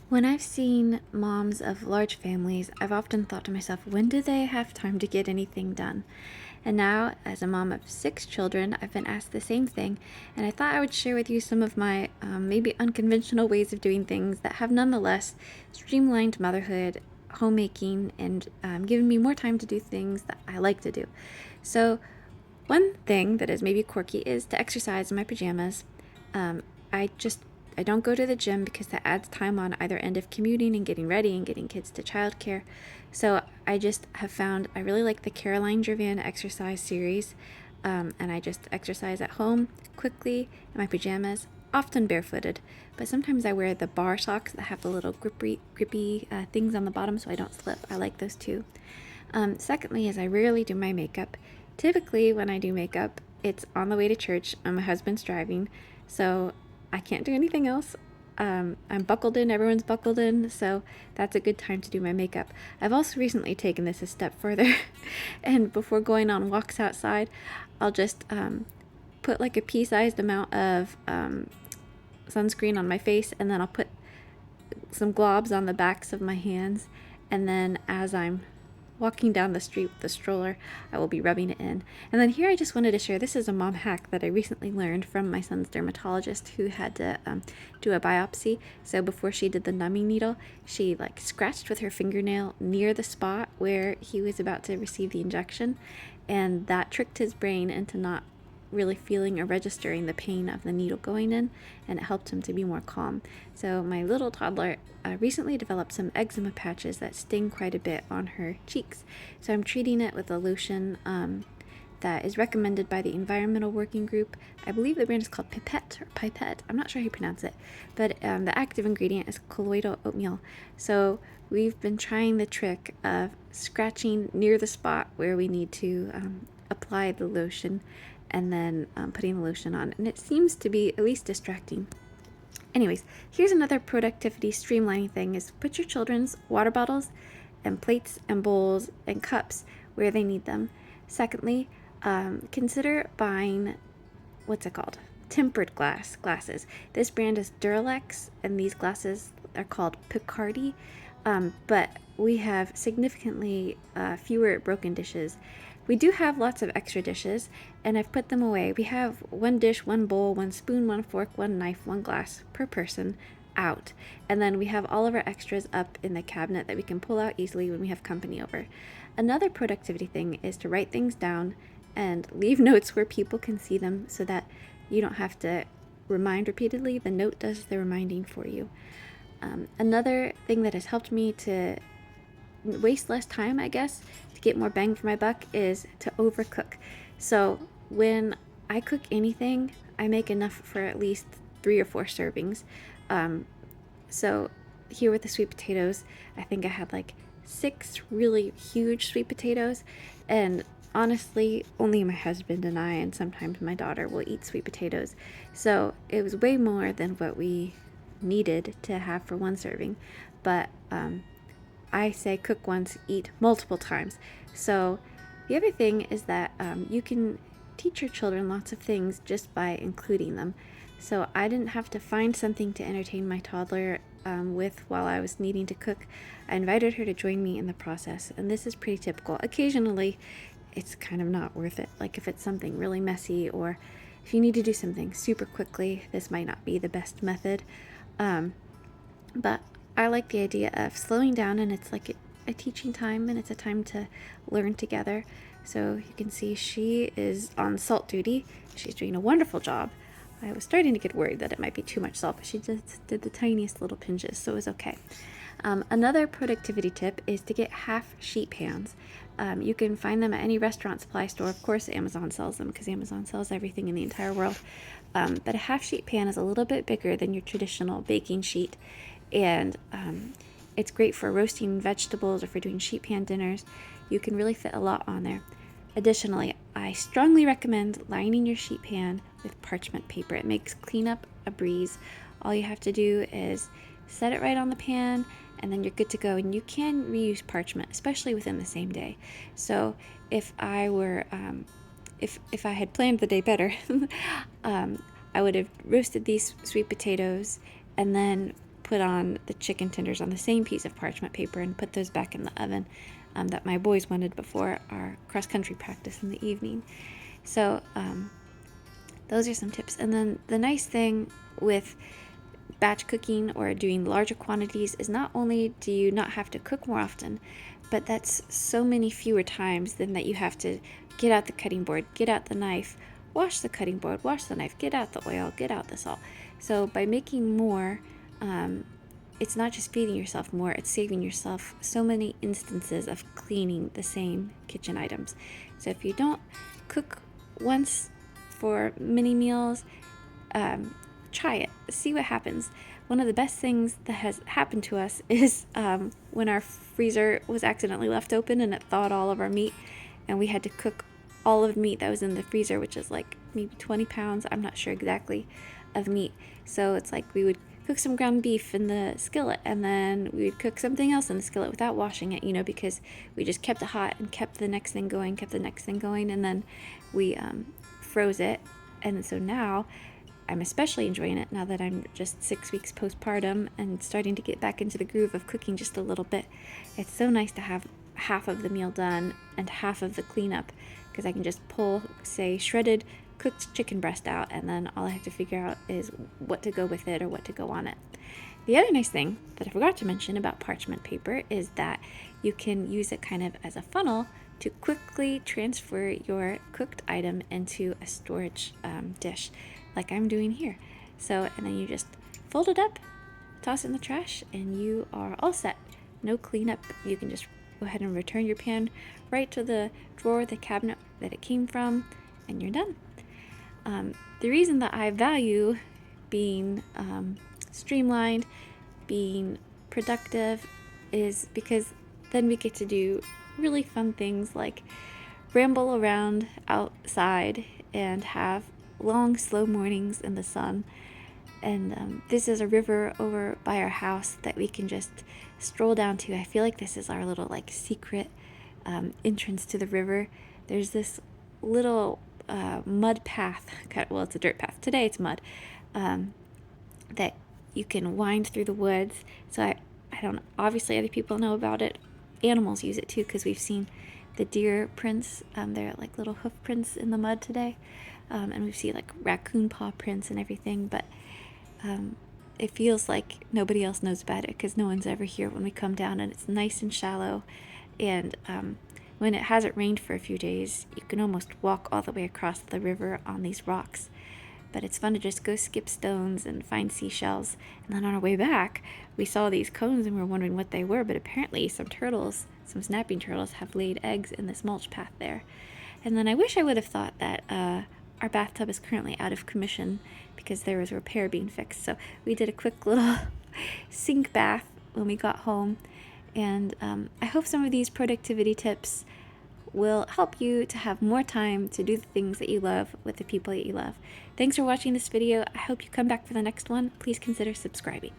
When I've seen moms of large families, I've often thought to myself, when do they have time to get anything done? And now, as a mom of 6 children, I've been asked the same thing, and I thought I would share with you some of my maybe unconventional ways of doing things that have nonetheless streamlined motherhood, homemaking, and given me more time to do things that I like to do. So, one thing that is maybe quirky is to exercise in my pajamas. Um, I just I don't go to the gym because that adds time on either end of commuting and getting ready and getting kids to childcare. So I just have found I really like the Caroline Gervan exercise series, and I just exercise at home quickly in my pajamas, often barefooted. But sometimes I wear the bar socks that have the little grippy things on the bottom so I don't slip. I like those too. Secondly, is I rarely do my makeup. Typically, when I do makeup, it's on the way to church and my husband's driving, so I can't do anything else. I'm buckled in, everyone's buckled in, so that's a good time to do my makeup. I've also recently taken this a step further, and before going on walks outside, I'll just put like a pea-sized amount of sunscreen on my face, and then I'll put some globs on the backs of my hands, and then as I'm walking down the street with the stroller, I will be rubbing it in. And then here I just wanted to share, this is a mom hack that I recently learned from my son's dermatologist who had to do a biopsy. So before she did the numbing needle, she like scratched with her fingernail near the spot where he was about to receive the injection, and that tricked his brain into not really feeling or registering the pain of the needle going in, and it helped him to be more calm. So my little toddler recently developed some eczema patches that sting quite a bit on her cheeks. So I'm treating it with a lotion that is recommended by the Environmental Working Group. I believe the brand is called Pipette or Pipette. I'm not sure how you pronounce it, but the active ingredient is colloidal oatmeal. So we've been trying the trick of scratching near the spot where we need to apply the lotion, and then putting the lotion on, and it seems to be at least distracting. Anyways, here's another productivity streamlining thing: is put your children's water bottles and plates and bowls and cups where they need them. Secondly, consider buying, what's it called? Tempered glasses. This brand is Duralex, and these glasses are called Picardi, but we have significantly fewer broken dishes. We do have lots of extra dishes, and I've put them away. We have one dish, one bowl, one spoon, one fork, one knife, one glass per person out. And then we have all of our extras up in the cabinet that we can pull out easily when we have company over. Another productivity thing is to write things down and leave notes where people can see them so that you don't have to remind repeatedly. The note does the reminding for you. Another thing that has helped me to waste less time, I guess, to get more bang for my buck, is to overcook. So when I cook anything, I make enough for at least 3 or 4 servings. So here with the sweet potatoes, I think I had like 6 really huge sweet potatoes, and honestly, only my husband and I, and sometimes my daughter, will eat sweet potatoes. So it was way more than what we needed to have for one serving. But I say cook once, eat multiple times. So the other thing is that you can teach your children lots of things just by including them. So I didn't have to find something to entertain my toddler with while I was needing to cook. I invited her to join me in the process, and this is pretty typical. Occasionally, it's kind of not worth it. Like if it's something really messy, or if you need to do something super quickly, this might not be the best method. But I like the idea of slowing down, and it's like a teaching time, and it's a time to learn together. So you can see she is on salt duty. She's doing a wonderful job. I was starting to get worried that it might be too much salt, but she just did the tiniest little pinches, so it was okay. Another productivity tip is to get half sheet pans. You can find them at any restaurant supply store. Of course, Amazon sells them because Amazon sells everything in the entire world. But a half sheet pan is a little bit bigger than your traditional baking sheet, and it's great for roasting vegetables or for doing sheet pan dinners. You can really fit a lot on there. Additionally, I strongly recommend lining your sheet pan with parchment paper. It makes cleanup a breeze. All you have to do is set it right on the pan, and then you're good to go. And you can reuse parchment, especially within the same day. So if I were, if I had planned the day better, I would have roasted these sweet potatoes and then put on the chicken tenders on the same piece of parchment paper and put those back in the oven that my boys wanted before our cross-country practice in the evening. So those are some tips. And then the nice thing with batch cooking or doing larger quantities is not only do you not have to cook more often, but that's so many fewer times than that you have to get out the cutting board, get out the knife, wash the cutting board, wash the knife, get out the oil, get out the salt. So by making more, it's not just feeding yourself more, it's saving yourself so many instances of cleaning the same kitchen items. So if you don't cook once for many meals, try it, see what happens. One of the best things that has happened to us is when our freezer was accidentally left open and it thawed all of our meat, and we had to cook all of the meat that was in the freezer, which is like maybe 20 pounds, I'm not sure exactly, of meat. So it's like we would cook some ground beef in the skillet, and then we would cook something else in the skillet without washing it, because we just kept it hot and kept the next thing going, and then we froze it. And so now I'm especially enjoying it now that I'm just 6 weeks postpartum and starting to get back into the groove of cooking just a little bit. It's so nice to have half of the meal done and half of the cleanup, because I can just pull, say, shredded cooked chicken breast out, and then all I have to figure out is what to go with it or what to go on it. The other nice thing that I forgot to mention about parchment paper is that you can use it kind of as a funnel to quickly transfer your cooked item into a storage dish, like I'm doing here. So, and then you just fold it up, toss it in the trash, and you are all set. No cleanup. You can just go ahead and return your pan right to the drawer, the cabinet that it came from, and you're done. The reason that I value being streamlined, being productive, is because then we get to do really fun things like ramble around outside and have long, slow mornings in the sun. And this is a river over by our house that we can just stroll down to. I feel like this is our little secret entrance to the river. There's this little mud path. Well, it's a dirt path. Today it's mud. That you can wind through the woods. So I don't. Obviously, other people know about it. Animals use it too, because we've seen the deer prints. They're like little hoof prints in the mud today, and we've seen like raccoon paw prints and everything. But it feels like nobody else knows about it because no one's ever here when we come down, and it's nice and shallow. And when it hasn't rained for a few days, you can almost walk all the way across the river on these rocks. But it's fun to just go skip stones and find seashells. And then on our way back, we saw these cones and we were wondering what they were, but apparently some snapping turtles, have laid eggs in this mulch path there. And then I wish I would have thought that our bathtub is currently out of commission because there was a repair being fixed. So we did a quick little sink bath when we got home. And I hope some of these productivity tips will help you to have more time to do the things that you love with the people that you love. Thanks for watching this video. I hope you come back for the next one. Please consider subscribing.